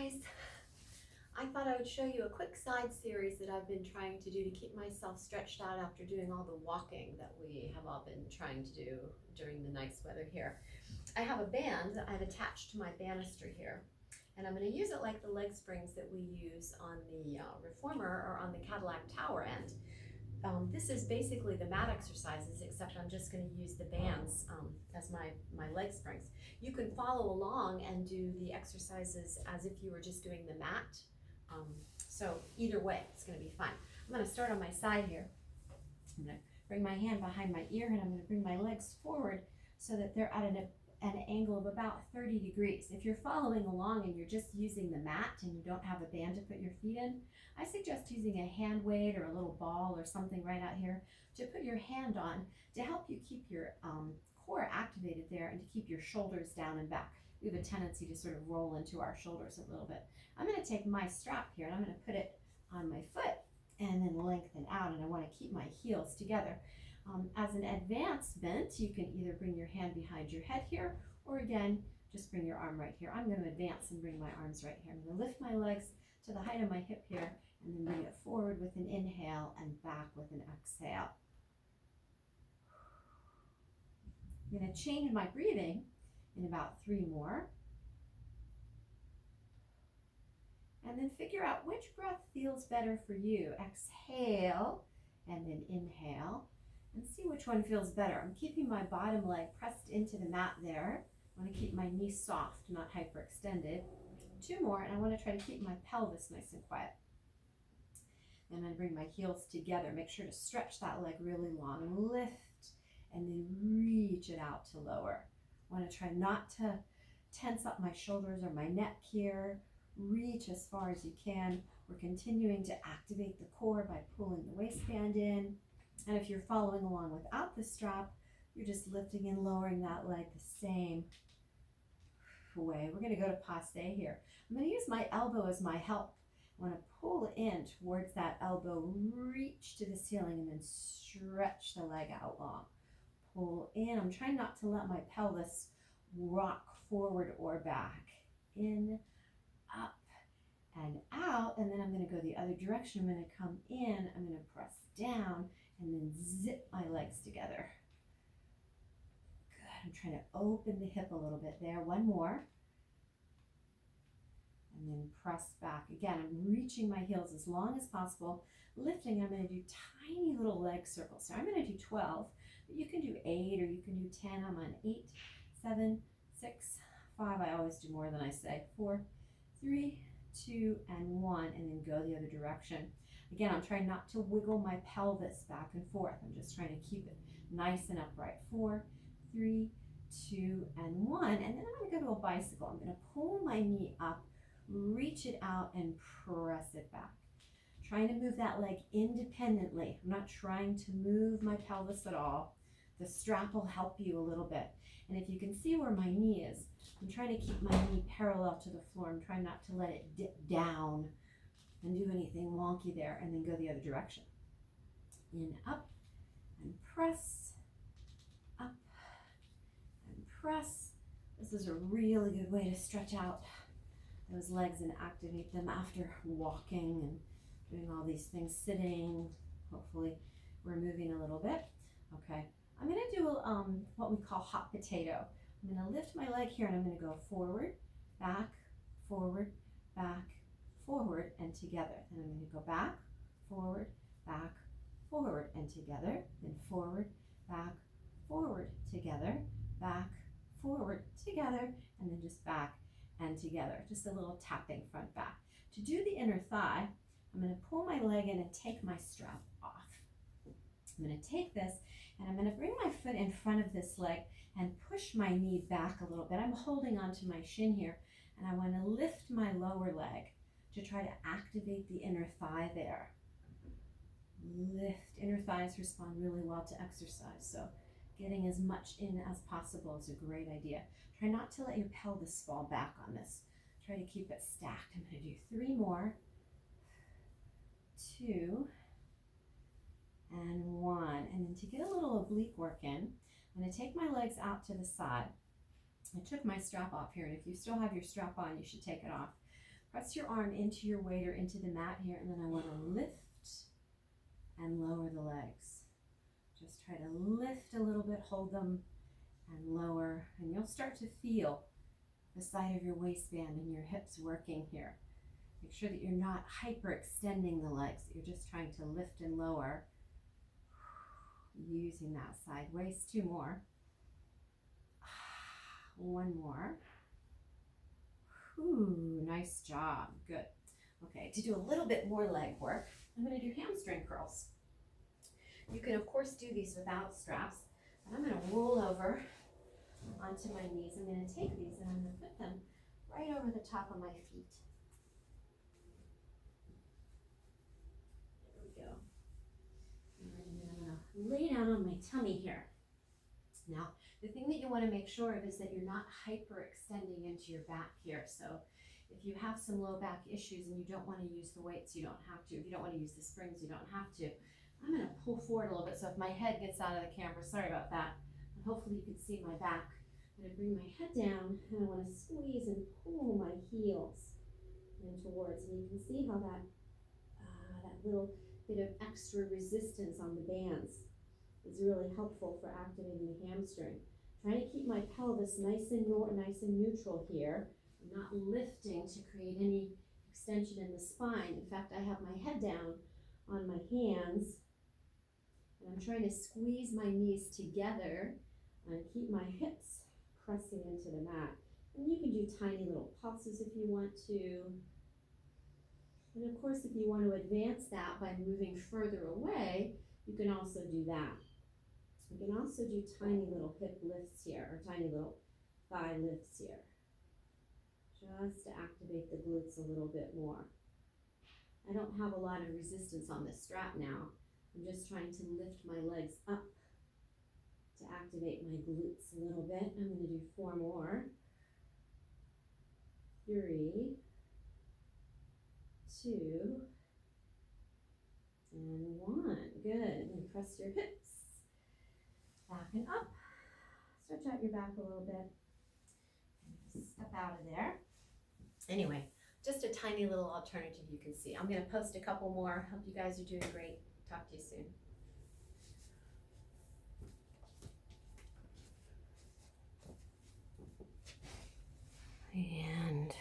guys. I thought I would show you a quick side series that I've been trying to do to keep myself stretched out after doing all the walking that we have all been trying to do during the nice weather here. I have a band that I've attached to my banister here, and I'm going to use it like the leg springs that we use on the reformer or on the Cadillac tower end. This is basically the mat exercises, except I'm just going to use the bands as my leg springs. You can follow along and do the exercises as if you were just doing the mat. So either way, it's going to be fun. I'm going to start on my side here. I'm going to bring my hand behind my ear and I'm going to bring my legs forward so that they're at an angle of about 30 degrees. If you're following along and you're just using the mat and you don't have a band to put your feet in, I suggest using a hand weight or a little ball or something right out here to put your hand on to help you keep your core activated there and to keep your shoulders down and back. We have a tendency to sort of roll into our shoulders a little bit. I'm going to take my strap here and I'm going to put it on my foot and then lengthen out, and I want to keep my heels together. As an advancement, you can either bring your hand behind your head here, or again, just bring your arm right here. I'm going to advance and bring my arms right here. I'm going to lift my legs to the height of my hip here, and then bring it forward with an inhale and back with an exhale. I'm going to change my breathing in about 3 more. And then figure out which breath feels better for you. Exhale and then inhale and see which one feels better. I'm keeping my bottom leg pressed into the mat there. I want to keep my knees soft, not hyperextended. 2 more, and I want to try to keep my pelvis nice and quiet. Then I bring my heels together. Make sure to stretch that leg really long. Lift and then reach it out to lower. I want to try not to tense up my shoulders or my neck here. Reach as far as you can. We're continuing to activate the core by pulling the waistband in. And if you're following along without the strap, you're just lifting and lowering that leg the same way. We're going to go to passe here. I'm going to use my elbow as my help. I want to pull in towards that elbow, reach to the ceiling, and then stretch the leg out long. Pull in. I'm trying not to let my pelvis rock forward or back. In, up, and out, and then I'm going to go the other direction. I'm going to come in, I'm going to press down, and then zip my legs together. Good. I'm trying to open the hip a little bit there. 1 more. And then press back. Again, I'm reaching my heels as long as possible. Lifting, I'm going to do tiny little leg circles. So I'm going to do 12, but you can do 8 or you can do 10. I'm on 8, 7, 6, 5. I always do more than I say. 4, 3, 2, and 1, and then go the other direction. Again, I'm trying not to wiggle my pelvis back and forth. I'm just trying to keep it nice and upright. 4, 3, 2, and 1. And then I'm going to go to a bicycle. I'm going to pull my knee up, reach it out, and press it back. Trying to move that leg independently. I'm not trying to move my pelvis at all. The strap will help you a little bit. And if you can see where my knee is, I'm trying to keep my knee parallel to the floor. I'm trying not to let it dip down and do anything wonky there, and then go the other direction. In, up, and press, up, and press. This is a really good way to stretch out those legs and activate them after walking and doing all these things, sitting. Hopefully we're moving a little bit. Okay, I'm going to do what we call hot potato. I'm going to lift my leg here and I'm going to go forward, back, forward, and together. Then I'm going to go back, forward, and together. Then forward, together, back, forward, together, and then just back and together. Just a little tapping front back. To do the inner thigh, I'm going to pull my leg in and take my strap off. I'm going to take this and I'm going to bring my foot in front of this leg and push my knee back a little bit. I'm holding onto my shin here, and I want to lift my lower leg to try to activate the inner thigh there. Lift. Inner thighs respond really well to exercise, so getting as much in as possible is a great idea. Try not to let your pelvis fall back on this. Try to keep it stacked. I'm going to do 3 more. 2, and 1. And then to get a little oblique work in, I'm going to take my legs out to the side. I took my strap off here, and if you still have your strap on, you should take it off. Press your arm into your weight or into the mat here, and then I want to lift and lower the legs. Just try to lift a little bit, hold them, and lower, and you'll start to feel the side of your waistband and your hips working here. Make sure that you're not hyperextending the legs, that you're just trying to lift and lower, using that side waist. 2 more. 1 more. Ooh, nice job. Good. Okay, to do a little bit more leg work, I'm going to do hamstring curls. You can, of course, do these without straps, but I'm going to roll over onto my knees. I'm going to take these and I'm going to put them right over the top of my feet. There we go. And then I'm going to lay down on my tummy here. Now, the thing that you want to make sure of is that you're not hyperextending into your back here. So if you have some low back issues and you don't want to use the weights, you don't have to. If you don't want to use the springs, you don't have to. I'm going to pull forward a little bit. So if my head gets out of the camera, sorry about that. But hopefully you can see my back. I'm going to bring my head down and I want to squeeze and pull my heels in towards. And you can see how that little bit of extra resistance on the bands is really helpful for activating the hamstring. Trying to keep my pelvis nice and neutral here. I'm not lifting to create any extension in the spine. In fact, I have my head down on my hands and I'm trying to squeeze my knees together and keep my hips pressing into the mat. And you can do tiny little pulses if you want to. And of course, if you want to advance that by moving further away, you can also do that. You can also do tiny little hip lifts here, or tiny little thigh lifts here, just to activate the glutes a little bit more. I don't have a lot of resistance on this strap now. I'm just trying to lift my legs up to activate my glutes a little bit. I'm going to do 4 more. 3, 2, and 1. Good. And press your hips back and up. Stretch out your back a little bit. Step out of there. Anyway, just a tiny little alternative you can see. I'm going to post a couple more. Hope you guys are doing great. Talk to you soon. And